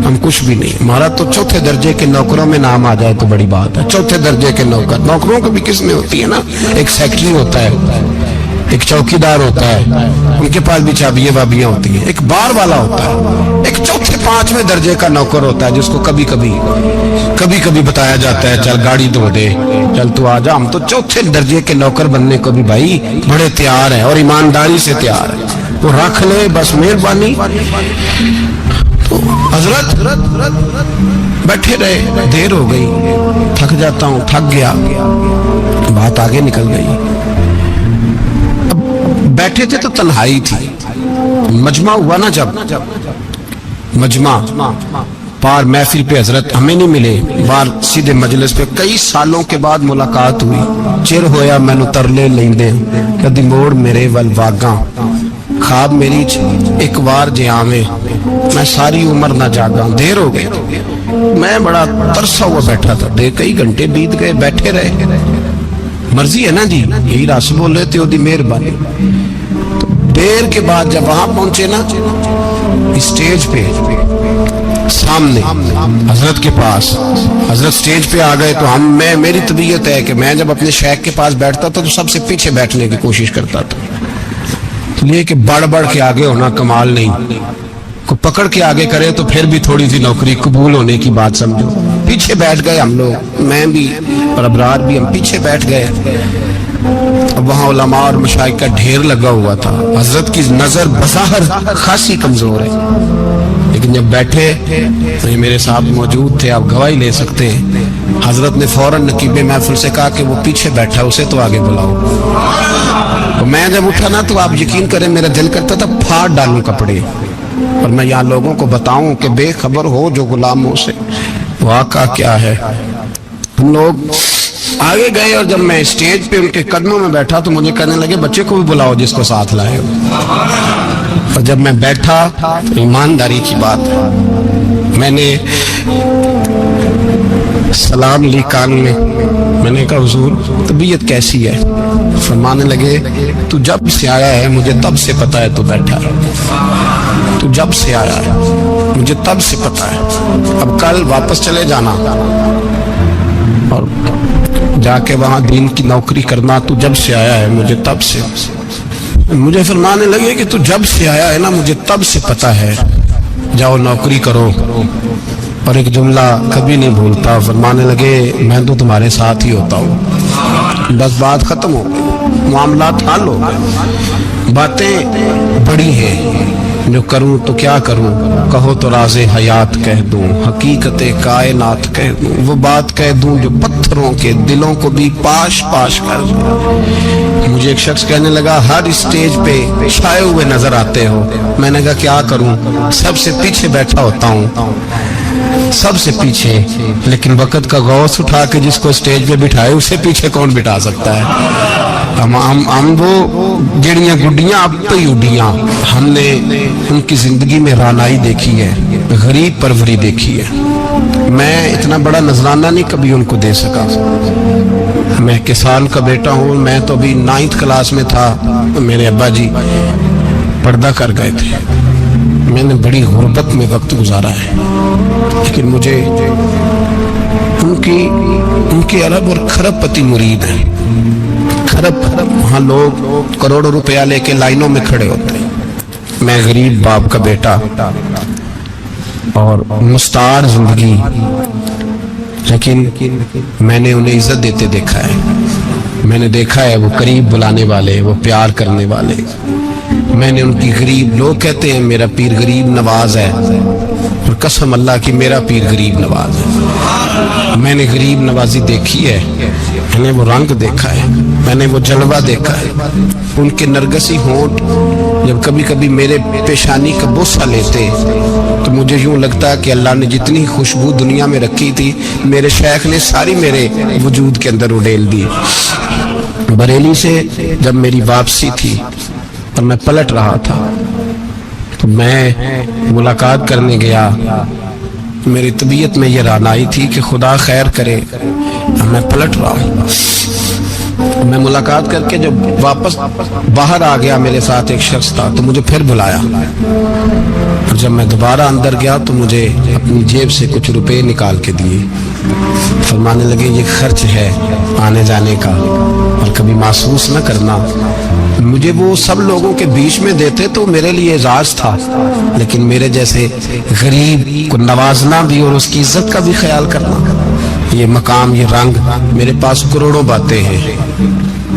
ہم کچھ بھی نہیں، ہمارا تو چوتھے درجے کے نوکروں میں نام آ جائے تو بڑی بات ہے۔ چوتھے درجے کے نوکر، نوکروں کو بھی کس میں ہوتی ہے نا، ایک سیکٹری ہوتا ہے، ایک چوکیدار ہوتا ہے، ان کے پاس بھی چابیاں وابیاں ہوتی ہیں، ایک بار والا ہوتا ہے، ایک چوتھے پانچویں درجے کا نوکر ہوتا ہے جس کو کبھی کبھی بتایا جاتا ہے چل گاڑی دھو دے، چل تو آ جا۔ ہم تو چوتھے درجے کے نوکر بننے کو بھی بھائی بڑے تیار ہیں اور ایمانداری سے تیار ہیں، وہ رکھ لے بس مہربانی۔ تو حضرت بیٹھے رہے، دیر ہو گئی، تھک جاتا ہوں، تھک گیا، بات آگے نکل گئی۔ بیٹھے تھے تو تنہائی تھی، مجمع ہوا نا، جب مجمع پار محفل پہ حضرت ہمیں نہیں ملے، بار سیدھے مجلس پہ کئی سالوں کے بعد ملاقات ہوئی۔ چر ہویا مینو ترلے لیندے کدی موڑ میرے ول واگاں، خواب میری ایک وار جے آویں میں ساری عمر نہ جاگاں۔ دیر ہو گئی، میں بڑا ترسا ہوا بیٹھا تھا، کئی گھنٹے بیت گئے، بیٹھے رہے، مرضی ہے نا جی، یہی رس بولے تھے دی مہربانی۔ دیر کے بعد جب وہاں پہنچے نا اسٹیج پہ سامنے حضرت کے پاس، حضرت سٹیج پہ آ گئے تو میری طبیعت ہے کہ میں جب اپنے شیخ کے پاس بیٹھتا تھا تو سب سے پیچھے بیٹھنے کی کوشش کرتا تھا، لیے کہ بڑھ بڑھ کے آگے ہونا کمال نہیں، کو پکڑ کے آگے کرے تو پھر بھی تھوڑی سی نوکری قبول ہونے کی بات سمجھو۔ پیچھے بیٹھ گئے ہم لوگ، میں بھی اور ابرار بھی، ہم پیچھے بیٹھ گئے۔ اب وہاں علماء اور مشائخ کا ڈھیر لگا ہوا تھا، حضرت کی نظر بظاہر خاصی کمزور ہے، لیکن جب بیٹھے میرے ساتھ موجود تھے، آپ گواہی لے سکتے ہیں، حضرت نے فوراً نقیب محفل سے کہا کہ وہ پیچھے بیٹھا اسے تو آگے بلاؤ۔ تو میں جب اٹھا نا تو آپ یقین کریں میرا دل کرتا تھا پھاڑ ڈالوں کپڑے اور میں یہاں لوگوں کو بتاؤں کہ بے خبر ہو جو غلاموں سے واقعہ کیا ہے۔ ہم لوگ آگے گئے اور جب میں اسٹیج پہ ان کے قدموں میں بیٹھا تو مجھے کہنے لگے بچے کو بھی بلاؤ جس کو ساتھ لائے ہو۔ اور جب میں بیٹھا ایمانداری کی بات ہے، میں نے سلام لی کان میں نے کہا حضور طبیعت کیسی ہے؟ فرمانے لگے تو جب سے آیا ہے مجھے تب سے پتا ہے تو بیٹھا ہے، تو جب سے آیا ہے مجھے تب سے پتا ہے، اب کل واپس چلے جانا اور جا کے وہاں دین کی نوکری کرنا، تو جب سے آیا ہے مجھے تب سے۔ مجھے فرمانے لگے کہ تو جب سے آیا ہے نا مجھے تب سے پتا ہے، جاؤ نوکری کرو۔ اور ایک جملہ کبھی نہیں بھولتا، فرمانے لگے میں تو تمہارے ساتھ ہی ہوتا ہوں۔ بس بات ختم ہو گئی، معاملات حل ہو گئے، باتیں بڑی ہیں، جو کروں تو کیا کروں، کہو تو راز حیات کہہ دوں، حقیقت کائنات کہہ دوں، وہ بات کہہ دوں جو پتھروں کے دلوں کو بھی پاش پاش کر دوں۔ مجھے ایک شخص کہنے لگا ہر اسٹیج پہ چھائے ہوئے نظر آتے ہو۔ میں نے کہا کیا کروں، سب سے پیچھے بیٹھا ہوتا ہوں، سب سے پیچھے، لیکن وقت کا غوث اٹھا کے جس کو اسٹیج پہ بٹھائے اسے پیچھے کون بٹھا سکتا ہے؟ ہم وہ جڑیاں گڈیاں اب تو ہی اڈیاں، ہم نے ان کی زندگی میں رانائی دیکھی ہے، غریب پروری دیکھی ہے۔ میں اتنا بڑا نذرانہ نہیں کبھی ان کو دے سکا، میں کسان کا بیٹا ہوں، میں تو ابھی 9th کلاس میں تھا، میرے ابا جی پردہ کر گئے تھے، میں نے بڑی غربت میں وقت گزارا ہے، لیکن مجھے ان کی عرب اور کھرب پتی مرید ہیں۔ کھرب وہاں لوگ کروڑوں روپیہ لے کے لائنوں میں کھڑے ہوتے ہیں، میں غریب باپ کا بیٹا اور مستعار زندگی، لیکن میں نے انہیں عزت دیتے دیکھا ہے، میں نے دیکھا ہے وہ قریب بلانے والے، وہ پیار کرنے والے، میں نے ان کی غریب، لوگ کہتے ہیں میرا پیر غریب نواز ہے، اور قسم اللہ کی میرا پیر غریب نواز ہے، میں نے غریب نوازی دیکھی ہے، میں نے وہ رنگ دیکھا ہے, میں نے وہ جلوہ دیکھا ہے. ان کے نرگسی ہونٹ جب کبھی کبھی میرے پیشانی کا بوسہ لیتے تو مجھے یوں لگتا کہ اللہ نے جتنی خوشبو دنیا میں رکھی تھی میرے شیخ نے ساری میرے وجود کے اندر اڈیل دی. بریلی سے جب میری واپسی تھی اور میں پلٹ رہا تھا تو میں ملاقات کرنے گیا. میری طبیعت میں یہ رانائی تھی کہ خدا خیر کرے, میں پلٹ رہا ہوں. میں ملاقات کر کے جب واپس باہر آ گیا, میرے ساتھ ایک شخص تھا تو مجھے پھر بلایا. اور جب میں دوبارہ اندر گیا تو مجھے اپنی جیب سے کچھ روپے نکال کے دیے. فرمانے لگے یہ خرچ ہے آنے جانے کا, اور کبھی محسوس نہ کرنا. مجھے وہ سب لوگوں کے بیچ میں دیتے تو میرے لیے اعزاز تھا, لیکن میرے جیسے غریب کو نوازنا بھی اور اس کی عزت کا بھی خیال کرنا, یہ مقام, یہ رنگ, میرے پاس کروڑوں باتیں ہیں,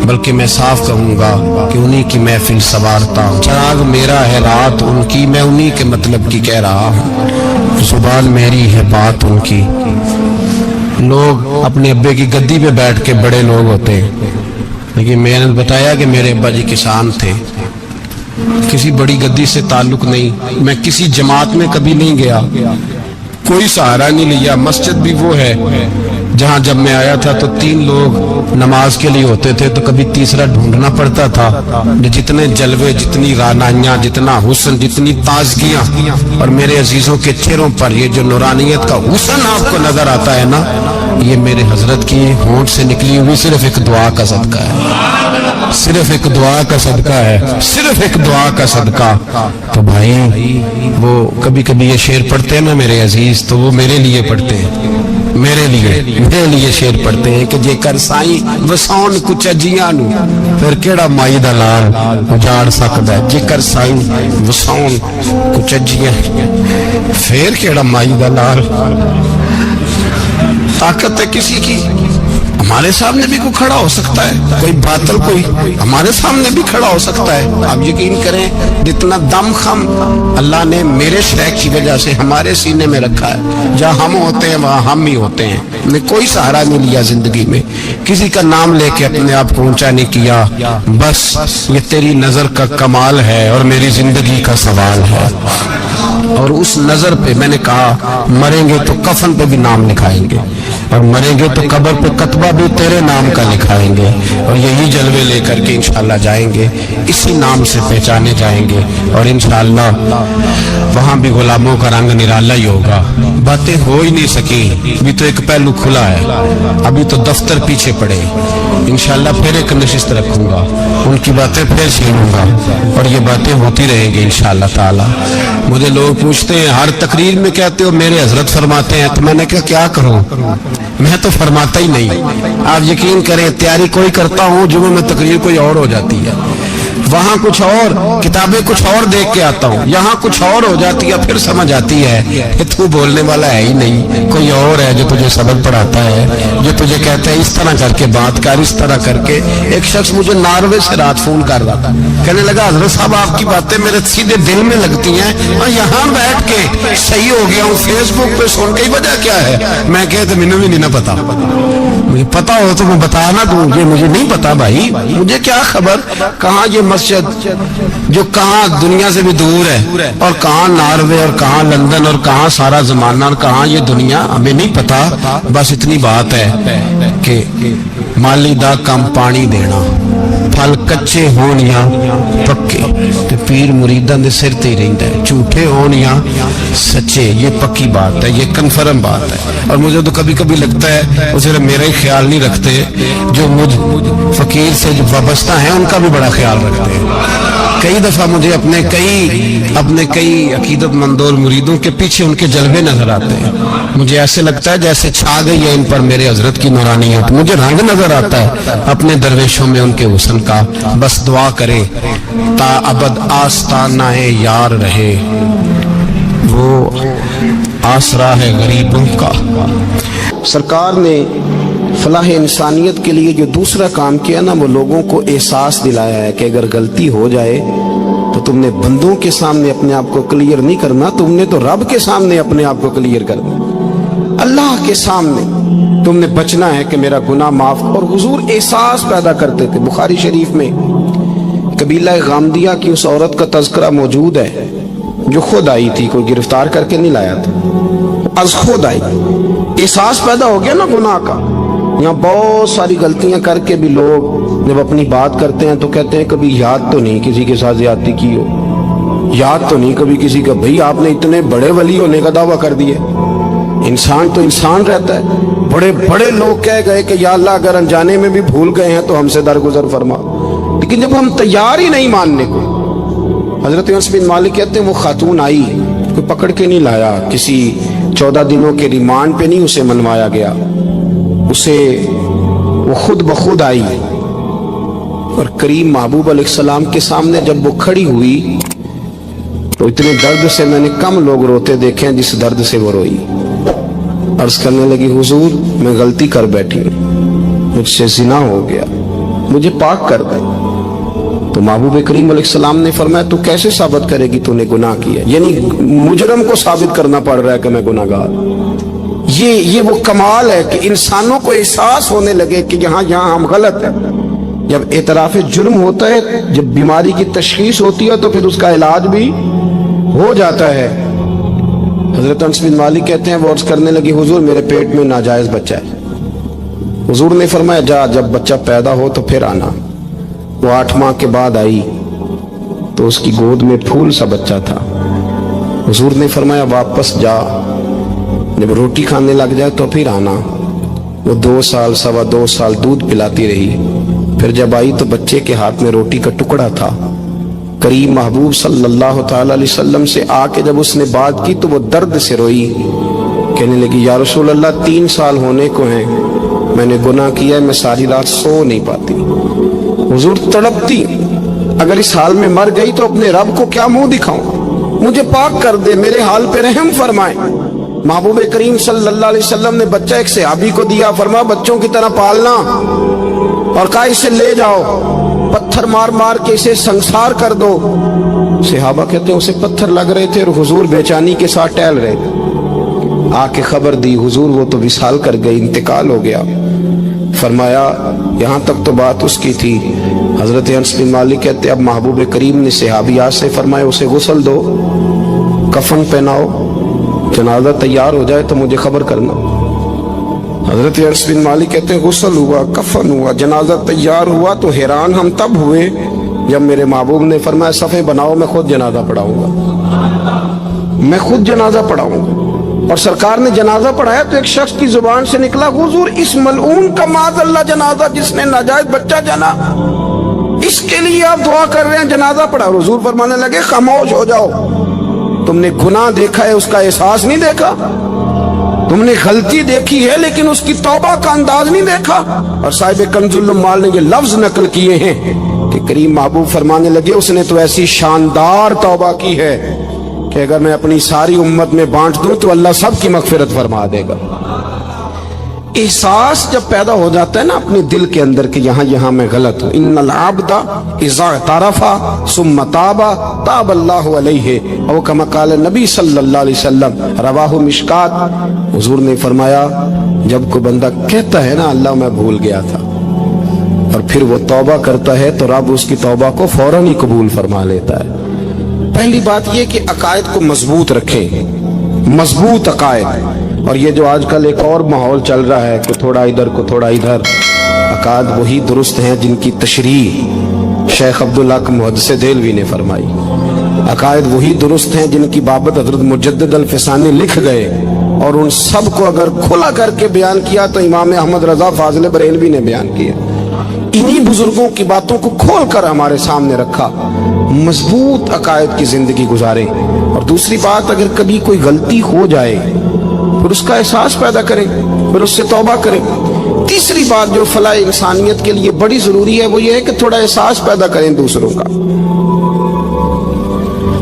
بلکہ میں صاف کہوں گا کہ انہی کی محفل سوارتا ہوں. چراغ میرا ہے رات ان کی, میں انہی کے مطلب کی کہہ رہا ہوں. زبان میری ہے بات ان کی. لوگ اپنے ابے کی گدی پہ بیٹھ کے بڑے لوگ ہوتے ہیں, لیکن میں نے بتایا کہ میرے ابا جی کسان تھے. کسی بڑی گدی سے تعلق نہیں, میں کسی جماعت میں کبھی نہیں گیا, کوئی سہارا نہیں لیا. مسجد بھی وہ ہے جہاں جب میں آیا تھا تو 3 لوگ نماز کے لیے ہوتے تھے تو کبھی تیسرا ڈھونڈنا پڑتا تھا. جتنے جلوے, جتنی رانائیاں, جتنا حسن, جتنی تازگیاں, اور میرے عزیزوں کے چہروں پر یہ جو نورانیت کا حسن آپ کو نظر آتا ہے نا, یہ میرے حضرت کی ہونٹ سے نکلی ہوئی صرف ایک دعا کا صدقہ ہے, صرف ایک دعا کا صدقہ ہے, صرف ایک دعا کا صدقہ. تو بھائی وہ کبھی کبھی یہ شعر پڑھتے ہیں نا میرے عزیز, تو وہ میرے لیے پڑھتے ہیں, میرے لیے شعر پڑھتے ہیں کہ جے کر سائیں وسون کچھ اجیاں نو پھر کیڑا مائی دا لال اجاڑ سکدا ہے. جے کر سائیں وسون کچھ اجیاں پھر کیڑا مائی دا لال. طاقت ہے کسی کی, ہمارے سامنے بھی کوئی کھڑا ہو سکتا ہے, کوئی باطل کوئی ہمارے سامنے بھی کھڑا ہو سکتا ہے. آپ یقین کریں جتنا دم خم اللہ نے میرے شیخ کی وجہ سے ہمارے سینے میں رکھا ہے, جہاں ہم ہوتے ہیں وہاں ہم ہی ہوتے ہیں. میں کوئی سہارا نہیں لیا زندگی میں, کسی کا نام لے کے اپنے آپ کو اونچا نہیں کیا. بس یہ تیری نظر کا کمال ہے اور میری زندگی کا سوال ہے. اور اس نظر پہ میں نے کہا مریں گے تو کفن پہ بھی نام لکھائیں گے, اور مریں گے تو قبر پہ کتبہ بھی تیرے نام کا لکھائیں گے, اور یہی جلوے لے کر کے انشاءاللہ جائیں گے, اسی نام سے پہچانے جائیں گے. اور انشاءاللہ وہاں بھی غلاموں کا رنگ نرالا ہی ہوگا. باتیں ہو ہی نہیں سکی, ابھی تو ایک پہلو کھلا ہے, ابھی تو دفتر پیچھے پڑے. انشاءاللہ پھر ایک نشست رکھوں گا, ان کی باتیں پھر چھینوں گا, اور یہ باتیں ہوتی رہیں گی انشاءاللہ تعالی. مجھے لوگ پوچھتے ہیں ہر تقریر میں کہتے ہو میرے حضرت فرماتے ہیں, تو میں نے کہا کیا کروں, میں تو فرماتا ہی نہیں. آپ یقین کریں تیاری کوئی کرتا ہوں, جمعہ میں تقریر کوئی اور ہو جاتی ہے, وہاں کچھ اور کتابیں کچھ اور دیکھ کے آتا ہوں, یہاں کچھ اور ہو جاتی ہے. پھر سمجھ آتی ہے کہ تو بولنے والا ہے ہی نہیں, کوئی اور ہے جو تجھے سبق پڑھاتا ہے, جو تجھے کہتا ہے اس طرح کر کے بات کر, اس طرح کر کے. ایک شخص مجھے ناروے سے رات فون کر رہا تھا, کہنے لگا حضرت صاحب آپ کی باتیں میرے سیدھے دل میں لگتی ہیں, اور یہاں بیٹھ کے صحیح ہو گیا ہوں, فیس بک پہ سن کے وجہ کیا ہے. میں کہتے مجھے بھی نہیں پتا, مجھے پتا ہو تو میں بتا نہ دوں, یہ مجھے نہیں پتا بھائی, مجھے کیا خبر کہاں یہ مسجد جو کہاں دنیا سے بھی دور ہے, اور کہاں ناروے, اور کہاں لندن, اور کہاں سارا زمانہ, اور کہاں یہ دنیا, ہمیں نہیں پتا. بس اتنی بات ہے کہ مالی دا کم پانی دینا, پھل کچے ہون یا پکے, تے پیر مریداں دے سر تے ہی رہندا ہے, جھوٹے ہون یا سچے, یہ پکی بات ہے, یہ کنفرم بات ہے. اور مجھے تو کبھی کبھی لگتا ہے وہ صرف میرا ہی خیال نہیں رکھتے, جو مجھ فقیر سے جو وابستہ ہیں ان کا بھی بڑا خیال رکھتے ہیں. کئی دفعہ مجھے اپنے کئی عقیدت مندوں اور مریدوں کے پیچھے ان کے جلوے نظر آتے ہیں. مجھے ایسے لگتا ہے جیسے چھا گئی ہے ان پر میرے حضرت کی نورانیت. مجھے رنگ نظر آتا ہے اپنے درویشوں میں ان کے حسن کا. بس دعا کرے تا ابد آستانہ یار رہے, وہ آسرا ہے غریبوں کا. سرکار نے فلاح انسانیت کے لیے جو دوسرا کام کیا نا, وہ لوگوں کو احساس دلایا ہے کہ اگر غلطی ہو جائے تو تم نے بندوں کے سامنے اپنے آپ کو کلیئر نہیں کرنا, تم نے تو رب کے سامنے اپنے آپ کو کلیئر کرنا, اللہ کے سامنے. تم نے بچنا ہے کہ میرا گناہ معاف. اور حضور احساس پیدا کرتے تھے. بخاری شریف میں قبیلہ غامدیہ کی اس عورت کا تذکرہ موجود ہے جو خود آئی تھی, کوئی گرفتار کر کے نہیں لایا تھا, از خود آئی. احساس پیدا ہو گیا نا گناہ کا. یہاں بہت ساری غلطیاں کر کے بھی لوگ جب اپنی بات کرتے ہیں تو کہتے ہیں کبھی یاد تو نہیں کسی کے ساتھ زیادتی کی ہو, یاد تو نہیں کبھی کسی کا. بھئی آپ نے اتنے بڑے ولی ہونے کا دعویٰ کر دیا. انسان تو انسان رہتا ہے. بڑے بڑے لوگ کہہ گئے کہ یا اللہ اگر انجانے میں بھی بھول گئے ہیں تو ہم سے درگزر فرما, لیکن جب ہم تیار ہی نہیں ماننے کو. حضرت انس بن مالک کہتے ہیں وہ خاتون آئی, کوئی پکڑ کے نہیں لایا, کسی 14 دنوں کے ریمانڈ پہ نہیں اسے منوایا گیا, اسے وہ خود بخود آئی. اور کریم محبوب علیہ السلام کے سامنے جب وہ کھڑی ہوئی تو اتنے درد سے میں نے کم لوگ روتے دیکھے ہیں جس درد سے وہ روئی. عرض کرنے لگی حضور میں غلطی کر بیٹھی ہوں, مجھ سے زنا ہو گیا, مجھے پاک کر دے. تو محبوب کریم علیہ السلام نے فرمایا تو کیسے ثابت کرے گی تو نے گناہ کیا؟ یعنی مجرم کو ثابت کرنا پڑ رہا ہے کہ میں گناہ گار. یہ وہ کمال ہے کہ انسانوں کو احساس ہونے لگے کہ یہاں ہم غلط ہیں. جب اعتراف جرم ہوتا ہے, جب بیماری کی تشخیص ہوتی ہے تو پھر اس کا علاج بھی ہو جاتا ہے. حضرت انس بن مالک کہتے ہیں وہ عرض کرنے لگی حضور میرے پیٹ میں ناجائز بچہ ہے. حضور نے فرمایا جا جب بچہ پیدا ہو تو پھر آنا. وہ 8 ماہ کے بعد آئی تو اس کی گود میں پھول سا بچہ تھا. حضور نے فرمایا واپس جا, جب روٹی کھانے لگ جائے تو پھر آنا. وہ 2 سال 2.25 سال دودھ پلاتی رہی. پھر جب آئی تو بچے کے ہاتھ میں روٹی کا ٹکڑا تھا. کریم محبوب صلی اللہ تعالی علیہ وسلم سے آ کے جب اس نے بات کی تو وہ درد سے روئی, کہنے لگی یا رسول اللہ 3 سال ہونے کو ہیں, میں نے گناہ کیا ہے, میں ساری رات سو نہیں پاتی. حضور تڑپتی, اگر اس حال میں مر گئی تو اپنے رب کو کیا منہ دکھاؤں, مجھے پاک کر دے, میرے حال پہ رحم فرمائے. محبوب کریم صلی اللہ علیہ وسلم نے بچہ ایک صحابی کو دیا, فرمایا بچوں کی طرح پالنا, اور کہا اسے لے جاؤ, پتھر مار مار کے اسے سنسار کر دو. صحابہ کہتے ہیں اسے پتھر لگ رہے تھے اور حضور بے چینی کے ساتھ ٹہل رہے تھے. آ کے خبر دی حضور وہ تو وصال کر گئی, انتقال ہو گیا. فرمایا یہاں تک تو بات اس کی تھی. حضرت انس بن مالک کہتے اب محبوب کریم نے صحابیات سے فرمایا اسے غسل دو, کفن پہناؤ, جنازہ تیار ہو جائے تو مجھے خبر کرنا. حضرت انس بن مالک کہتے ہیں غسل ہوا, کفن ہوا, جنازہ تیار ہوا تو حیران ہم تب ہوئے جب میرے محبوب نے فرمایا صفے بناؤ, میں خود جنازہ پڑھاؤں گا, میں خود جنازہ پڑھاؤں گا. اور سرکار نے جنازہ پڑھایا تو ایک شخص کی زبان سے نکلا حضور اس ملعون کا معاذ اللہ جنازہ جس نے ناجائز بچہ جنا, اس کے لیے آپ دعا کر رہے ہیں, جنازہ پڑھا. حضور فرمانے لگے خاموش ہو جاؤ, تم نے گناہ دیکھا ہے اس کا احساس نہیں دیکھا, تم نے غلطی دیکھی ہے لیکن اس کی توبہ کا انداز نہیں دیکھا. اور صاحب کنز الاموال نے یہ لفظ نقل کیے ہیں کہ کریم محبوب فرمانے لگے اس نے تو ایسی شاندار توبہ کی ہے کہ اگر میں اپنی ساری امت میں بانٹ دوں تو اللہ سب کی مغفرت فرما دے گا. احساس جب پیدا ہو جاتا ہے نا اپنے دل کے اندر کہ یہاں میں غلط ہوں. ان العبد اذا اعترف ثم تاب تاب اللہ علیہ او کما قال نبی صلی اللہ علیہ وسلم, رواہ مشکات. حضور نے فرمایا جب کوئی بندہ کہتا ہے نا اللہ میں بھول گیا تھا, اور پھر وہ توبہ کرتا ہے تو رب اس کی توبہ کو فوراً ہی قبول فرما لیتا ہے. پہلی بات یہ کہ عقائد کو مضبوط رکھیں, مضبوط عقائد. اور یہ جو آج کل ایک اور ماحول چل رہا ہے کہ تھوڑا ادھر کو تھوڑا ادھر, عقائد وہی درست ہیں جن کی تشریح شیخ عبداللہ محدث دہلوی نے فرمائی. عقائد وہی درست ہیں جن کی بابت حضرت مجدد الفسانی لکھ گئے, اور ان سب کو اگر کھلا کر کے بیان کیا تو امام احمد رضا فاضل بریلوی نے بیان کیا. انہی بزرگوں کی باتوں کو کھول کر ہمارے سامنے رکھا. مضبوط عقائد کی زندگی گزاریں. اور دوسری بات, اگر کبھی کوئی غلطی ہو جائے پھر اس کا احساس پیدا کریں, پھر اس سے توبہ کریں. تیسری بات جو فلاح انسانیت کے لیے بڑی ضروری ہے وہ یہ ہے کہ تھوڑا احساس پیدا کریں دوسروں کا.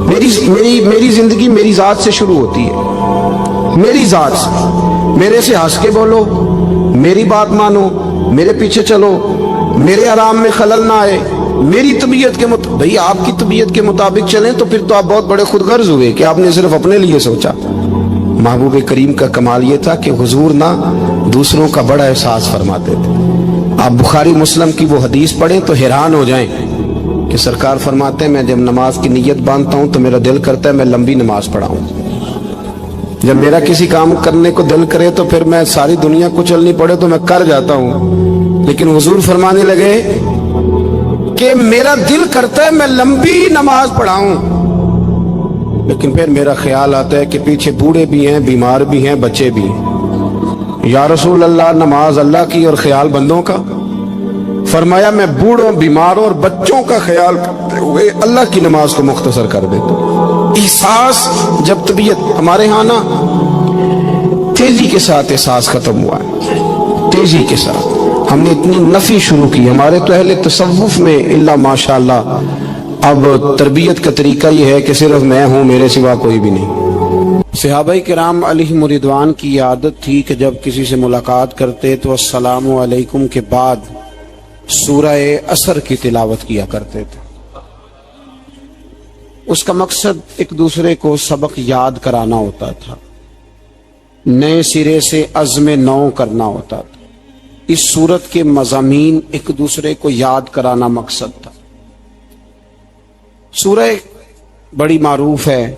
میری زندگی میری ذات سے شروع ہوتی ہے, میری ذات سے. میرے سے ہنس کے بولو, میری بات مانو, میرے پیچھے چلو, میرے آرام میں خلل نہ آئے, میری طبیعت کے مطابق. بھئی آپ کی طبیعت کے مطابق چلیں تو پھر تو آپ بہت بڑے خود غرض ہوئے کہ آپ نے صرف اپنے لیے سوچا. محبوب کریم کا کمال یہ تھا کہ حضور نہ دوسروں کا بڑا احساس فرماتے تھے. آپ بخاری مسلم کی وہ حدیث پڑھیں تو حیران ہو جائیں کہ سرکار فرماتے ہیں میں جب نماز کی نیت باندھتا ہوں تو میرا دل کرتا ہے میں لمبی نماز پڑھاؤں. جب میرا کسی کام کرنے کو دل کرے تو پھر میں ساری دنیا کچلنی پڑے تو میں کر جاتا ہوں. لیکن حضور فرمانے لگے کہ میرا دل کرتا ہے میں لمبی نماز پڑھاؤں، لیکن پھر میرا خیال آتا ہے کہ پیچھے بوڑھے بھی ہیں، بیمار بھی ہیں، بچے بھی ہیں. یا رسول اللہ، نماز اللہ کی اور خیال بندوں کا. فرمایا میں بوڑھوں، بیماروں اور بچوں کا خیال کرتے ہوئے اللہ کی نماز کو مختصر کر دیتا ہوں. احساس جب طبیعت ہمارے ہاں نا تیزی کے ساتھ احساس ختم ہوا ہے، تیزی کے ساتھ ہم نے اتنی نفی شروع کی. ہمارے تو اہل تصوف میں اللہ ماشاءاللہ اب تربیت کا طریقہ یہ ہے کہ صرف میں ہوں، میرے سوا کوئی بھی نہیں. صحابہ کرام علیہم رضوان کی عادت تھی کہ جب کسی سے ملاقات کرتے تو السلام علیکم کے بعد سورہ عصر کی تلاوت کیا کرتے تھے. اس کا مقصد ایک دوسرے کو سبق یاد کرانا ہوتا تھا، نئے سرے سے عزم نو کرنا ہوتا تھا. اس سورت کے مضامین ایک دوسرے کو یاد کرانا مقصد تھا. سورہ بڑی معروف ہے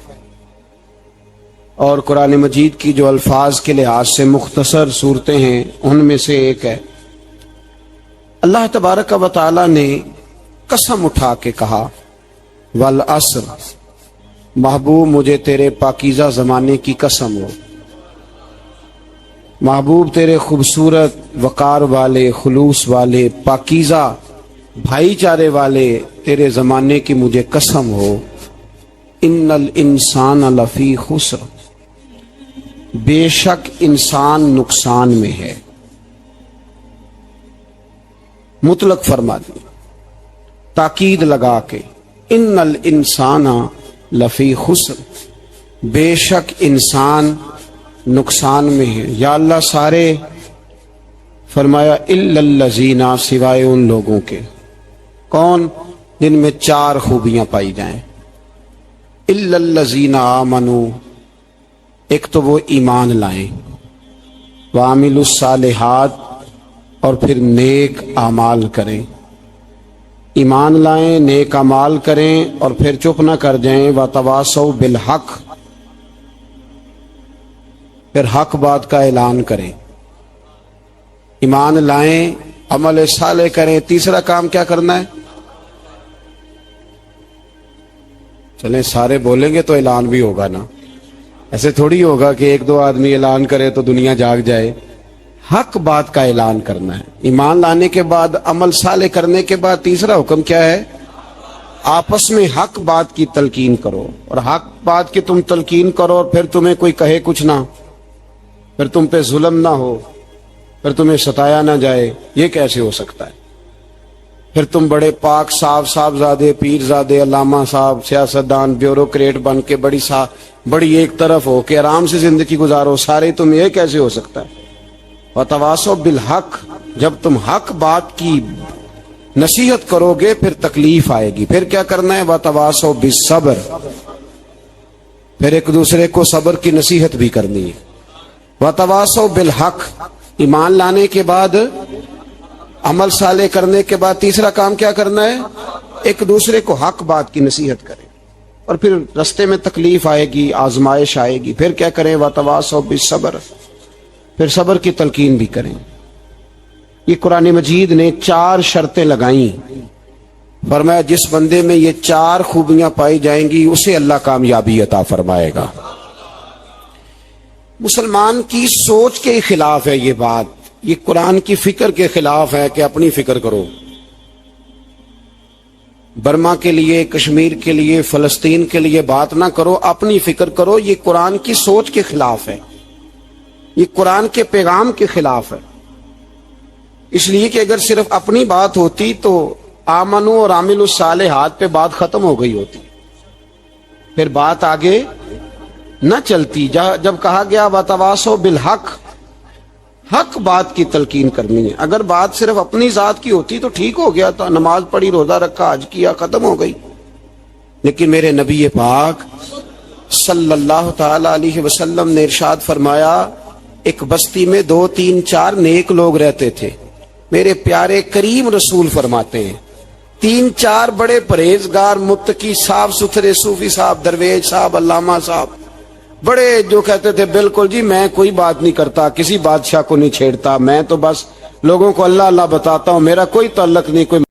اور قرآن مجید کی جو الفاظ کے لحاظ سے مختصر صورتیں ہیں ان میں سے ایک ہے. اللہ تبارک و تعالی نے قسم اٹھا کے کہا والعصر، محبوب مجھے تیرے پاکیزہ زمانے کی قسم ہو، محبوب تیرے خوبصورت وقار والے، خلوص والے، پاکیزہ بھائی چارے والے تیرے زمانے کی مجھے قسم ہو. ان الانسان لفی خسر، بے شک انسان نقصان میں ہے. مطلق فرما دی، تاکید لگا کے، ان الانسان لفی خسر، بے شک انسان نقصان میں ہے. یا اللہ سارے، فرمایا الا الذین، سوائے ان لوگوں کے. کون؟ جن میں چار خوبیاں پائی جائیں. الا الذین آمنوا، ایک تو وہ ایمان لائیں، وعملوا الصالحات، اور پھر نیک اعمال کریں. ایمان لائیں، نیک اعمال کریں اور پھر چپ نہ کر جائیں. وتواصوا بالحق، پھر حق بات کا اعلان کریں. ایمان لائیں، عمل صالح کریں. تیسرا کام کیا کرنا ہے؟ چلیں سارے بولیں گے تو اعلان بھی ہوگا نا. ایسے تھوڑی ہوگا کہ ایک دو آدمی اعلان کرے تو دنیا جاگ جائے. حق بات کا اعلان کرنا ہے. ایمان لانے کے بعد، عمل صالح کرنے کے بعد تیسرا حکم کیا ہے؟ آپس میں حق بات کی تلقین کرو. اور حق بات کی تم تلقین کرو اور پھر تمہیں کوئی کہے کچھ نہ، پھر تم پہ ظلم نہ ہو، پھر تمہیں ستایا نہ جائے. یہ کیسے ہو سکتا ہے؟ پھر تم بڑے پاک صاحبزادے، پیرزادے، علامہ صاحب، سیاستدان، بیوروکریٹ بن کے بڑی ایک طرف ہو کہ آرام سے زندگی گزارو سارے. تم یہ کیسے ہو سکتا ہے؟ وتواصوا بالحق، جب تم حق بات کی نصیحت کرو گے پھر تکلیف آئے گی. پھر کیا کرنا ہے؟ وتواصوا بالصبر، پھر ایک دوسرے کو صبر کی نصیحت بھی کرنی ہے. وتواصوا بالحق، ایمان لانے کے بعد، عمل صالح کرنے کے بعد تیسرا کام کیا کرنا ہے؟ ایک دوسرے کو حق بات کی نصیحت کریں. اور پھر رستے میں تکلیف آئے گی، آزمائش آئے گی. پھر کیا کریں؟ وتواصوا بالصبر، پھر صبر کی تلقین بھی کریں. یہ قرآن مجید نے 4 شرطیں لگائیں. فرمایا جس بندے میں یہ 4 خوبیاں پائی جائیں گی اسے اللہ کامیابی عطا فرمائے گا. مسلمان کی سوچ کے خلاف ہے یہ بات. یہ قرآن کی فکر کے خلاف ہے کہ اپنی فکر کرو. برما کے لیے، کشمیر کے لیے، فلسطین کے لیے بات نہ کرو، اپنی فکر کرو. یہ قرآن کی سوچ کے خلاف ہے، یہ قرآن کے پیغام کے خلاف ہے. اس لیے کہ اگر صرف اپنی بات ہوتی تو آمنو اور عامل الصالحات پہ بات ختم ہو گئی ہوتی، پھر بات آگے نہ چلتی. جب کہا گیا وتواصوا بالحق، حق بات کی تلقین کرنی ہے. اگر بات صرف اپنی ذات کی ہوتی تو ٹھیک ہو گیا تھا، نماز پڑھی، روزہ رکھا، حج کیا، ختم ہو گئی. لیکن میرے نبی پاک صلی اللہ تعالی علیہ وسلم نے ارشاد فرمایا ایک بستی میں 2 3 4 نیک لوگ رہتے تھے. میرے پیارے کریم رسول فرماتے ہیں 3 4 بڑے پرہیزگار متقی صاف ستھرے صوفی صاحب درویش صاحب علامہ صاحب بڑے جو کہتے تھے بالکل جی میں کوئی بات نہیں کرتا کسی بادشاہ کو نہیں چھیڑتا میں تو بس لوگوں کو اللہ اللہ بتاتا ہوں میرا کوئی تعلق نہیں کوئی